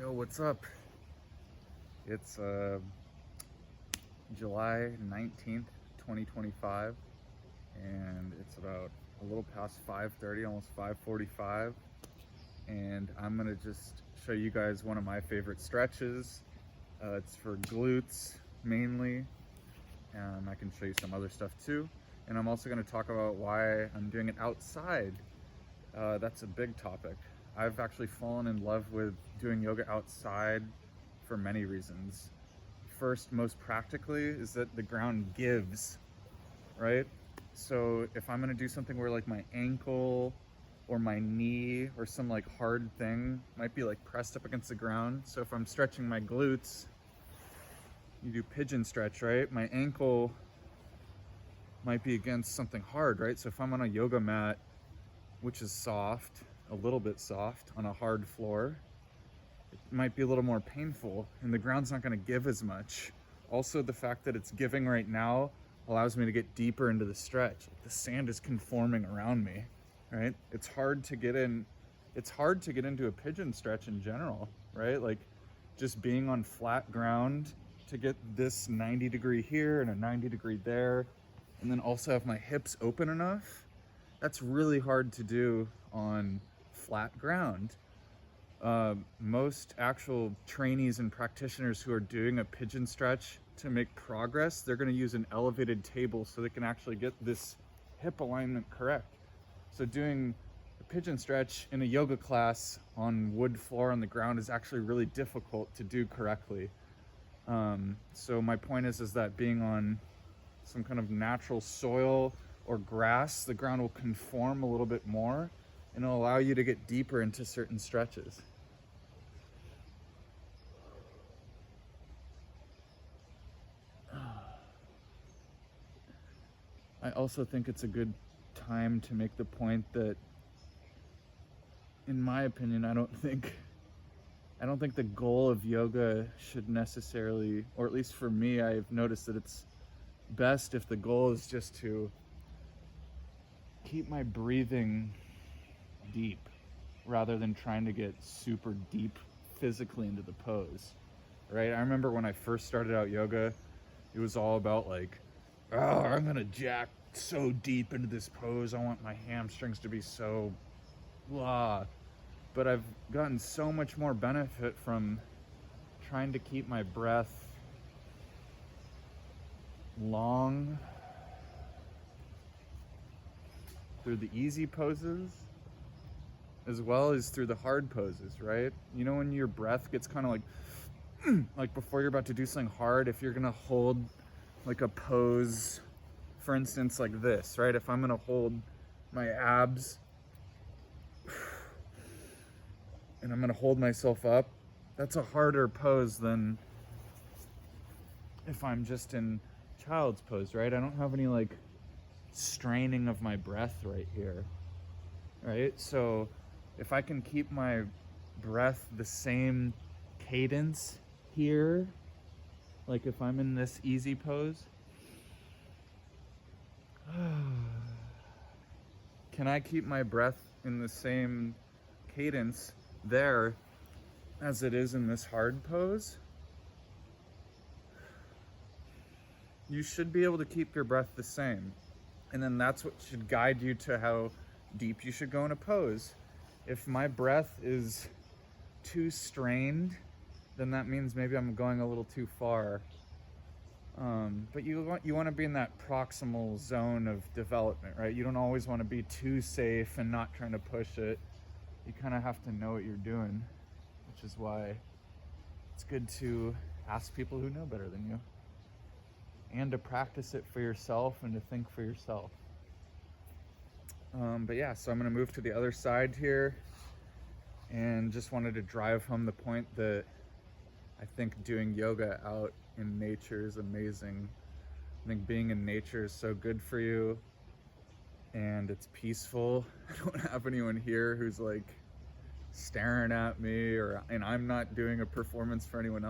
Yo, what's up? It's July 19th, 2025, and it's about a little past 5:30, almost 5:45, and I'm gonna just show you guys one of my favorite stretches. It's for glutes mainly, and I can show you some other stuff too. And I'm also gonna talk about why I'm doing it outside. That's a big topic. I've actually fallen in love with doing yoga outside for many reasons. First, most practically, is that the ground gives, right? So if I'm gonna do something where like my ankle or my knee or some like hard thing might be like pressed up against the ground. So if I'm stretching my glutes, you do pigeon stretch, right? My ankle might be against something hard, right? So if I'm on a yoga mat, which is soft, a little bit soft on a hard floor, it might be a little more painful and the ground's not going to give as much. Also, the fact that it's giving right now allows me to get deeper into the stretch. Like the sand is conforming around me, right? It's hard to get into a pigeon stretch in general, right? Like just being on flat ground to get this 90 degree here and a 90 degree there, and then also have my hips open enough. That's really hard to do on flat ground. Most actual trainees and practitioners who are doing a pigeon stretch to make progress, they're going to use an elevated table so they can actually get this hip alignment correct. So doing a pigeon stretch in a yoga class on wood floor on the ground is actually really difficult to do correctly. So my point is that being on some kind of natural soil or grass, the ground will conform a little bit more and it'll allow you to get deeper into certain stretches. I also think it's a good time to make the point that, in my opinion, I don't think the goal of yoga should necessarily, or at least for me, I've noticed that it's best if the goal is just to keep my breathing deep rather than trying to get super deep physically into the pose, right? I remember when I first started out yoga, it was all about like, oh, I'm gonna jack so deep into this pose, I want my hamstrings to be so blah. But I've gotten so much more benefit from trying to keep my breath long through the easy poses as well as through the hard poses, right? You know, when your breath gets kind of like before you're about to do something hard, if you're gonna hold like a pose, for instance, like this, right? If I'm gonna hold my abs and I'm gonna hold myself up, that's a harder pose than if I'm just in child's pose, right? I don't have any like straining of my breath right here, right? So if I can keep my breath the same cadence here, like if I'm in this easy pose, can I keep my breath in the same cadence there as it is in this hard pose? You should be able to keep your breath the same. And then that's what should guide you to how deep you should go in a pose. If my breath is too strained, then that means maybe I'm going a little too far. But you want to be in that proximal zone of development, right? You don't always want to be too safe and not trying to push it. You kind of have to know what you're doing, which is why it's good to ask people who know better than you and to practice it for yourself and to think for yourself. But yeah, so I'm gonna move to the other side here and just wanted to drive home the point that I think doing yoga out in nature is amazing. I think being in nature is so good for you and it's peaceful. I don't have anyone here who's like staring at me and I'm not doing a performance for anyone else.